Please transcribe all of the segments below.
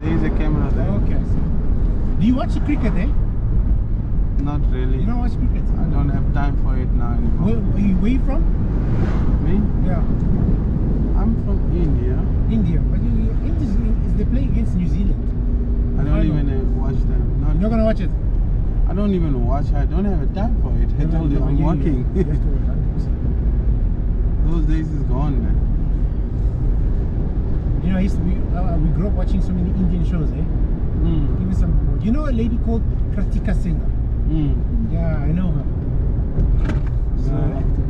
There is a camera there. Okay. Do you watch cricket, eh? Not really. You don't watch cricket? I don't have time for it now anymore. Where you from? Me? Yeah. I'm from India. India. But is they play against New Zealand? I don't even watch them. You're not gonna watch it? I don't even watch. I don't have a time for it. I told you I'm working. You have to work 100%. Those days is gone, man. You know, we grew up watching so many Indian shows, eh? Give me some. You know a lady called Kritika Singh? Yeah, I know her. So,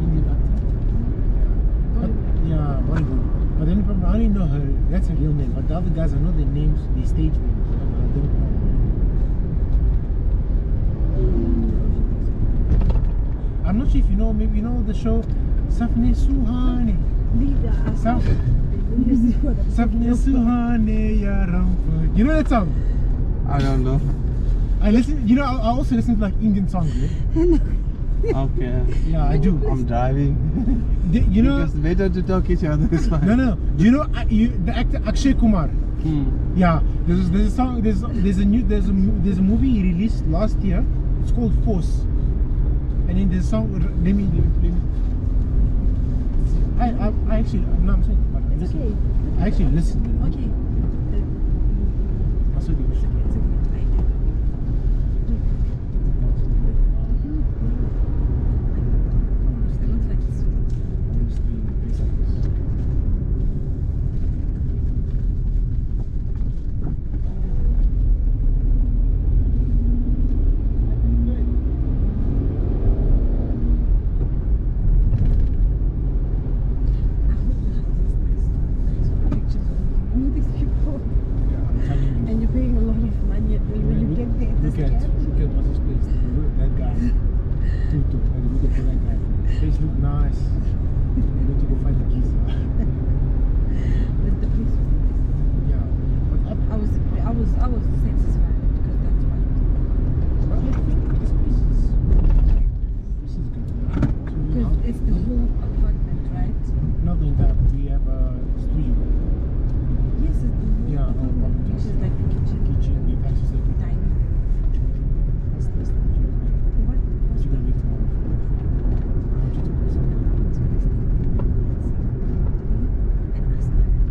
Indian actor. Yeah, Bollywood. But then I only know her. That's her real name. But the other guys, I know their names, their stage names. I don't know. I'm not sure if you know. Maybe you know the show Sapne Suhane. Sapne Suhane Yaram. You know that song? I don't know. I listen. You know, I also listen to like Indian songs. Right? Okay. Yeah, I do. I'm driving. You know, it's better to talk each other. Is fine. No. Do you know the actor Akshay Kumar? Yeah. There's a song. There's a movie he released last year. It's called Force. And in the song, let me. I actually, no, I'm saying, but it's okay. I actually listened. Okay. That's what you listen. It's okay. Look at what's his place. That guy. Tutu. Look at that guy. The place look nice. We need to go find the geezer. But the place was nice. Yeah. But I was satisfied because that's why. But I think this place is good. Because it's the whole apartment, right? Not the entire. We have a studio. Yes, it's the whole apartment. Which is like the kitchen. We have access to everything. Dining. That's the What? What you gonna make tomorrow? I want you to cook something. And asparagus.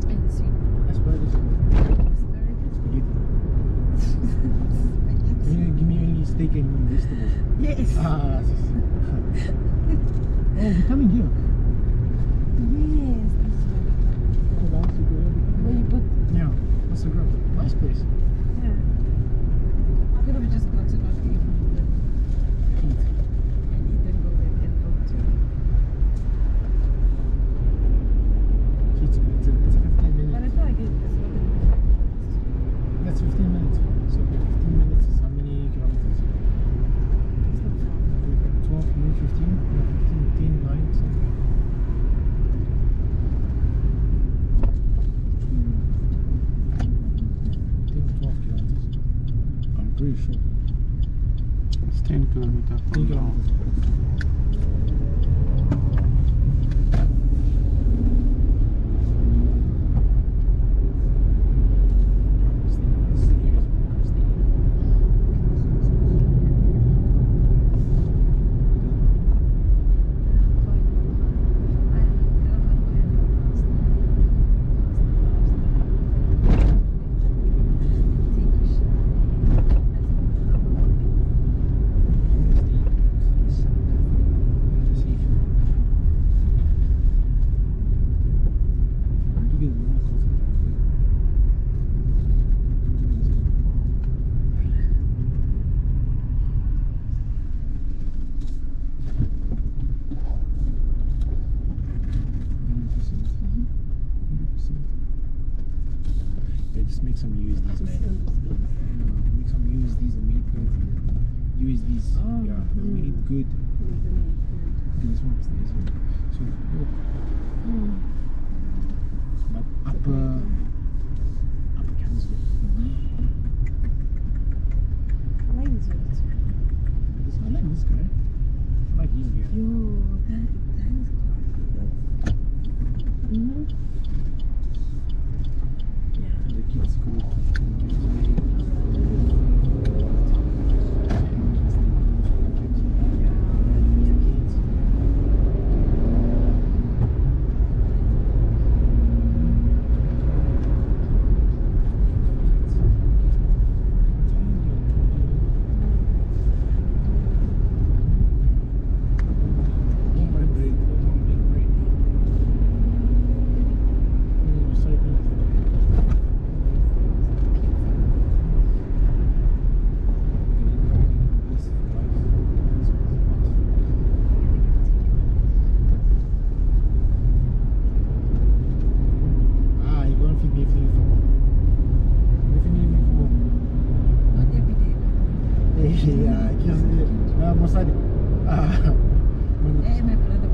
And sweet. Asparagus. Asparagus. Spaghetti. Spaghetti. Give me only steak and vegetables. Yes. Oh, we're coming here. Yes. This is Oh, that's a good. where you put. Yeah. That's a girl. Nice place. Yeah. Could have just gone to North Cape and eat and go there and go to. It's a 15 minutes. But I feel like it's not going to be 5 minutes. That's 15 minutes. So 15 minutes is how many kilometers? It's not far. 12, maybe 15? No, 15, 9, something. 12 kilometers. I'm pretty sure. It's 10 kilometers 10 from now. kilometers. Just make some USDs, man. Make some USDs and make good. USDs. Oh, yeah, made good. This one. So, but upper Canada. I like this one. I like this guy. I like India. Yo, that is classy. Yeah. The kids. Masadi. Hey, my brother.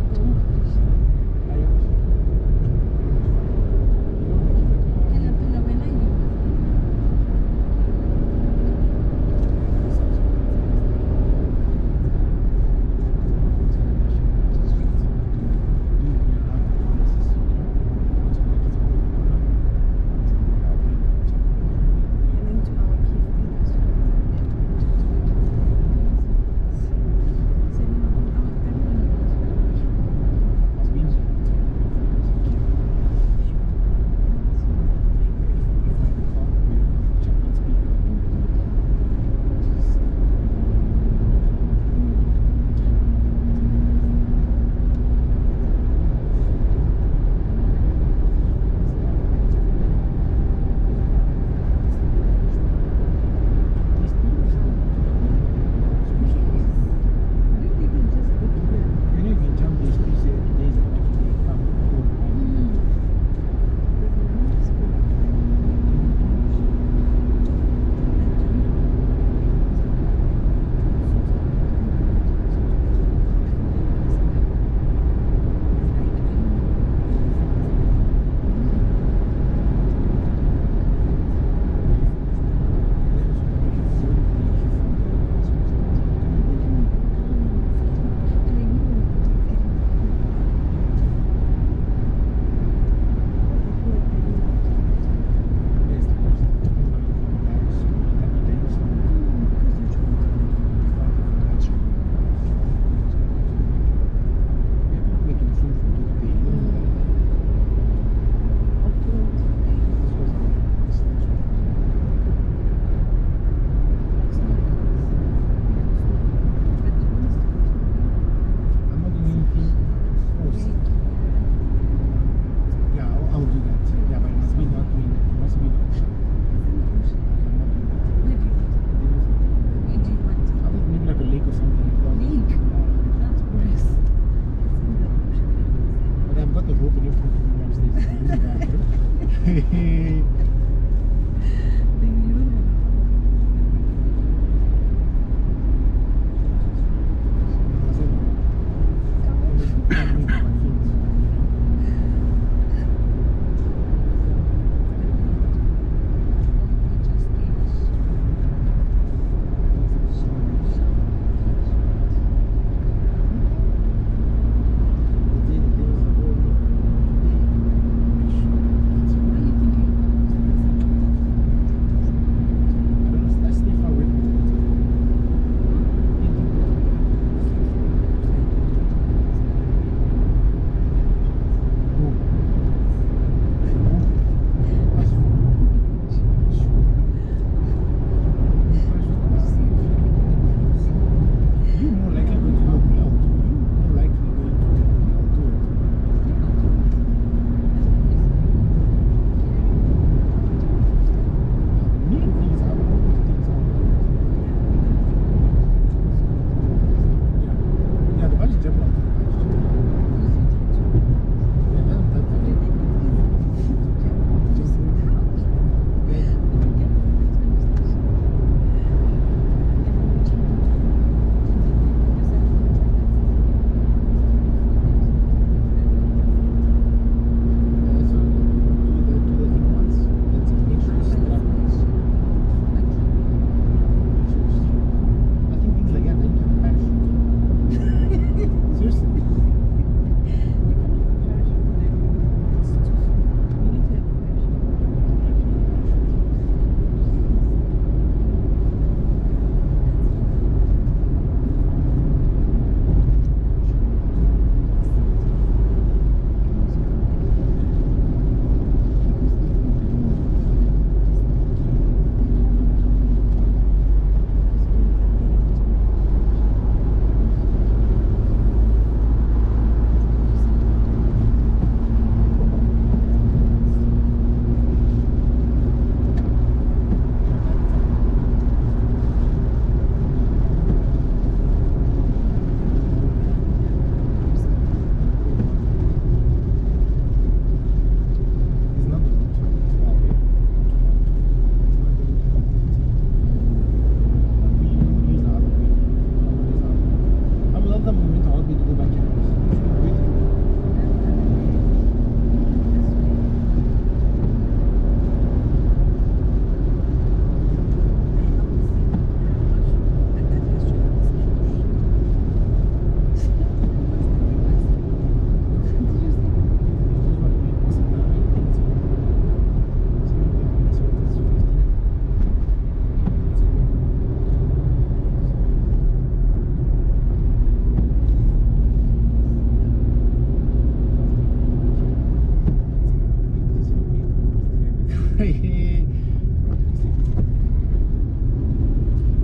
Hello, hello, when are you? And then to our kids,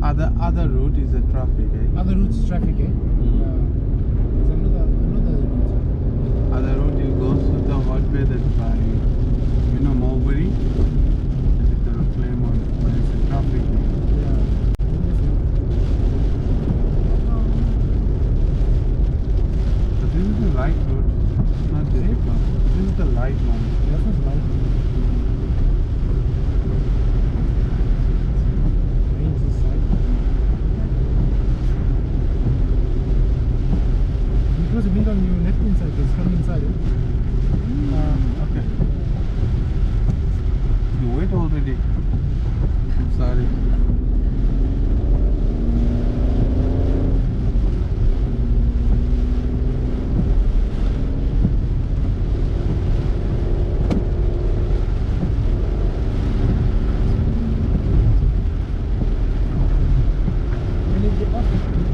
Other route is the traffic, eh? Other routes traffic, eh? Yeah. There's another route. Other route you go to the Hout Bay, that's by, Mulberry. That is the Claymont, but it's a traffic. Yeah. But this is the right route, not this one. This is the light one. This is light. Range this side. Because the wind on your left hand side is coming inside, eh? Okay. You wait already. I'm sorry. And if they offer something,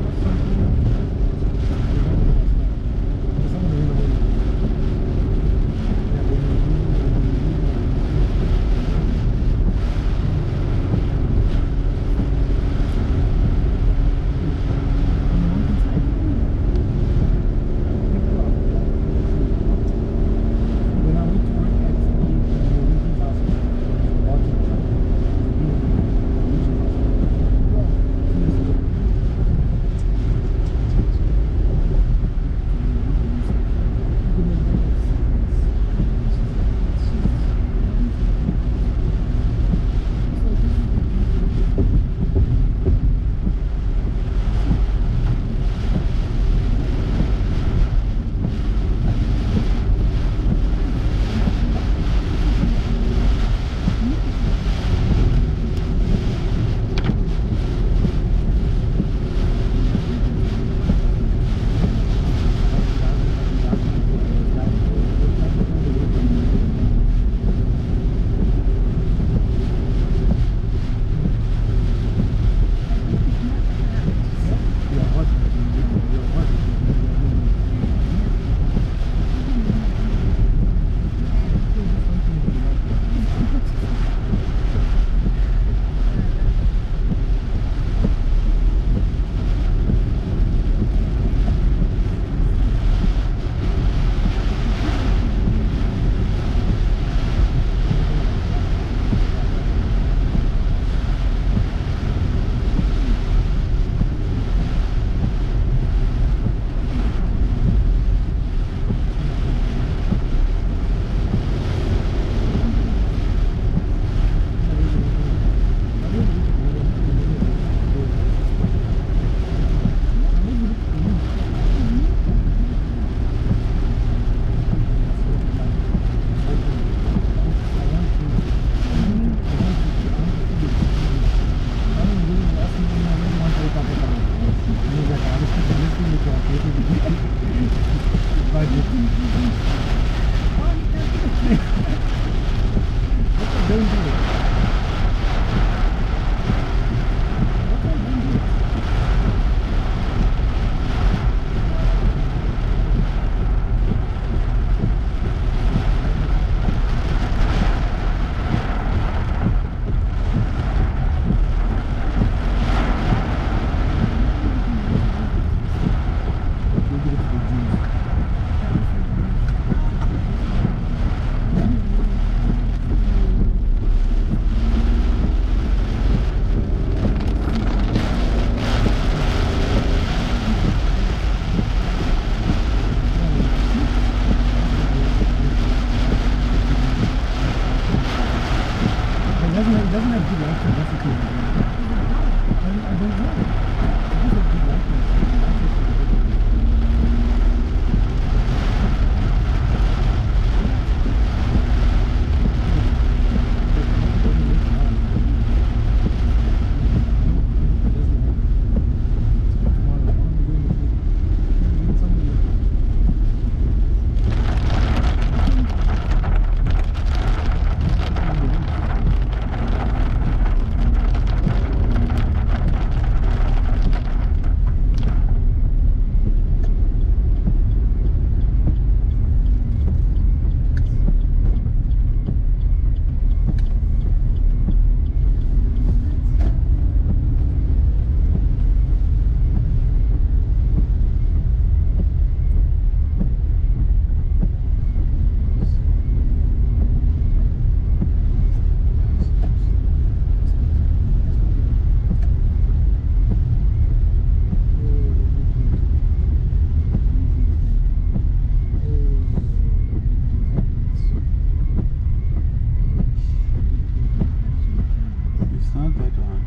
not that one.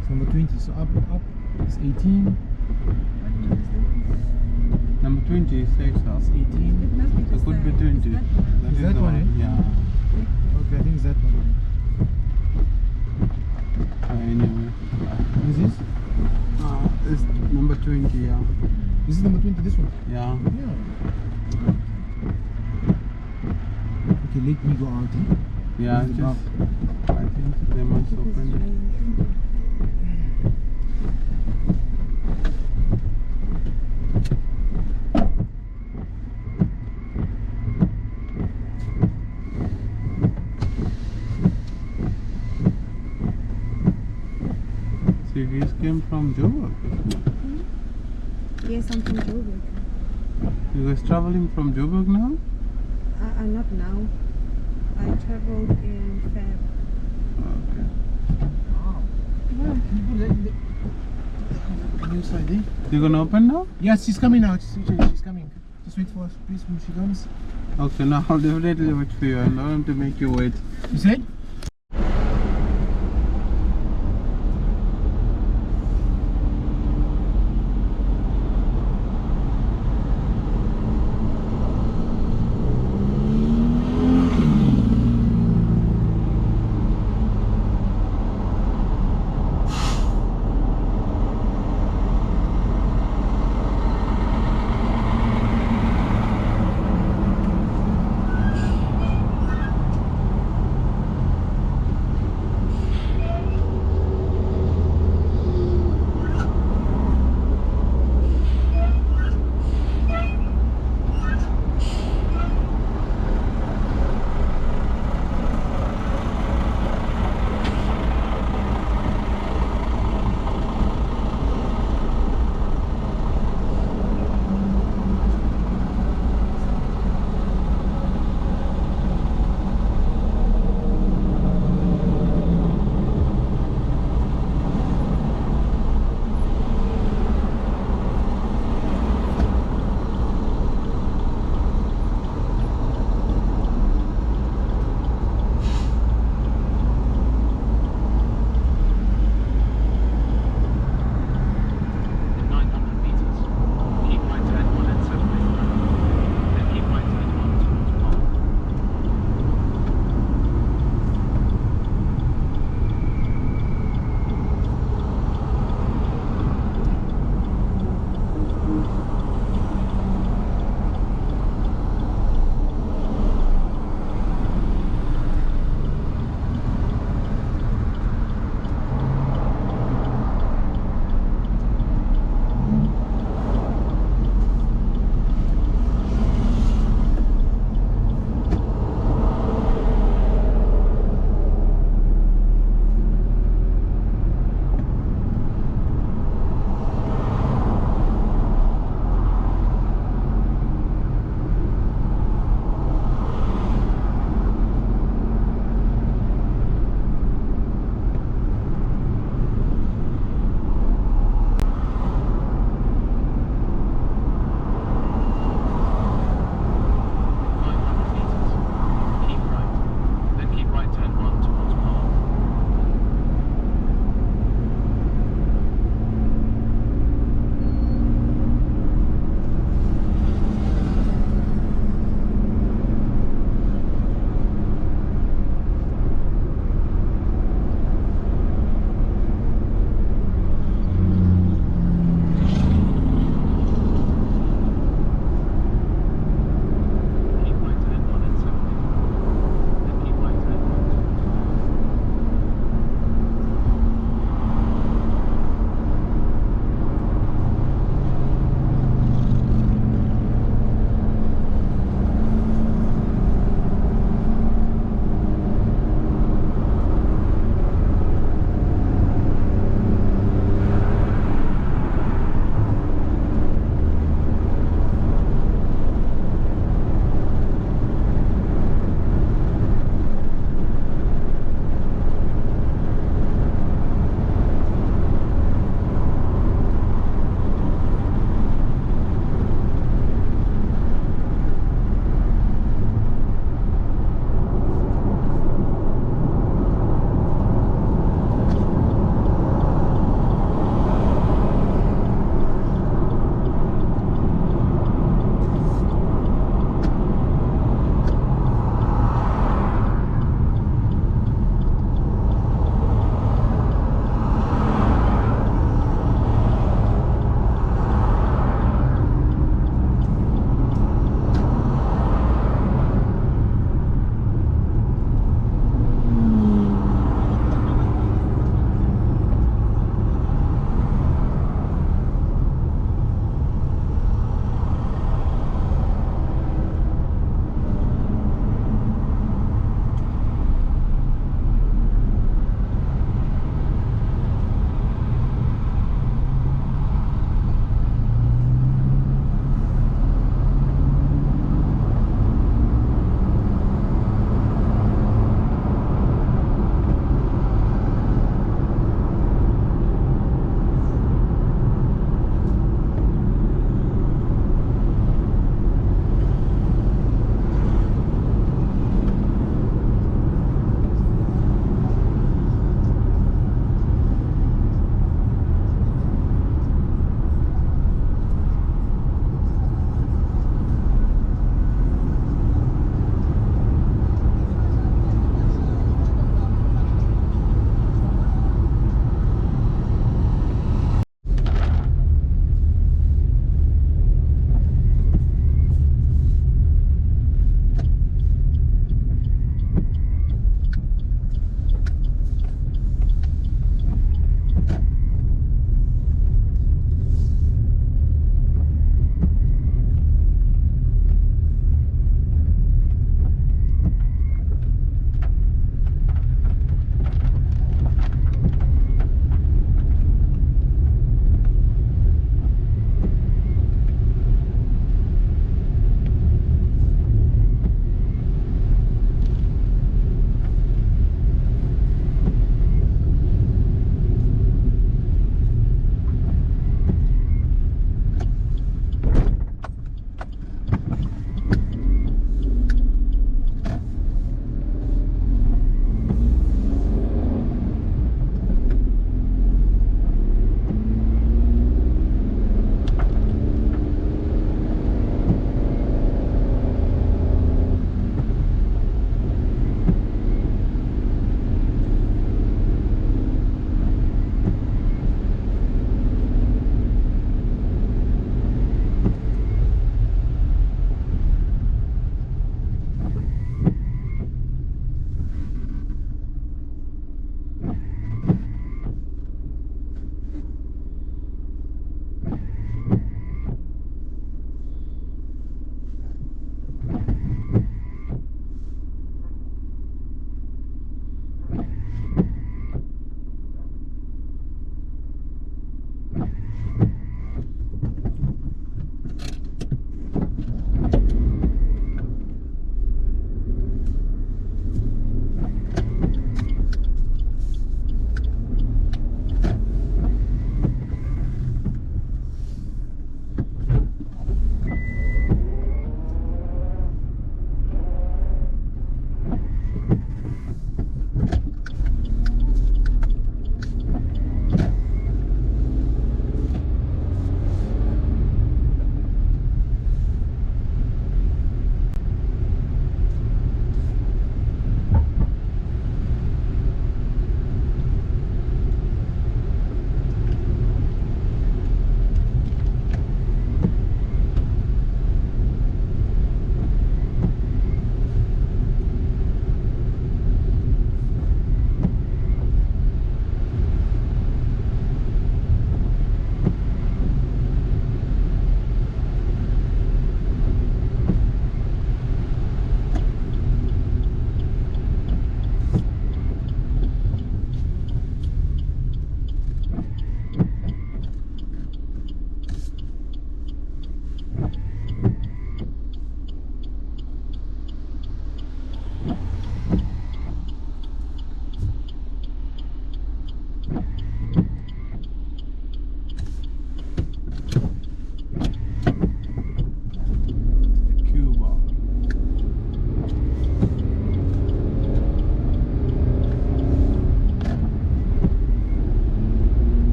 It's number 20. So up. It's 18. What number is that? Number 20 is sex house. It's 18. It must be It this could be side. 20. Is that one? Is is that the one, eh? Yeah. Okay, I think it's that one. Anyway. This is? It's number 20, yeah. This is number 20, this one? Yeah. Yeah. Okay, let me go out. Eh? Yeah, Where's the just. I think they must open it. See, these came from Joburg. Yes, I'm from Joburg. You guys traveling from Joburg now? Not now. I traveled in Feb. Okay. Wow. New side, eh? You gonna open now? Yes, she's coming now. She's coming. Just wait for us, please, when she comes. Okay, now I'll definitely wait for you. I don't want to make you wait. You said?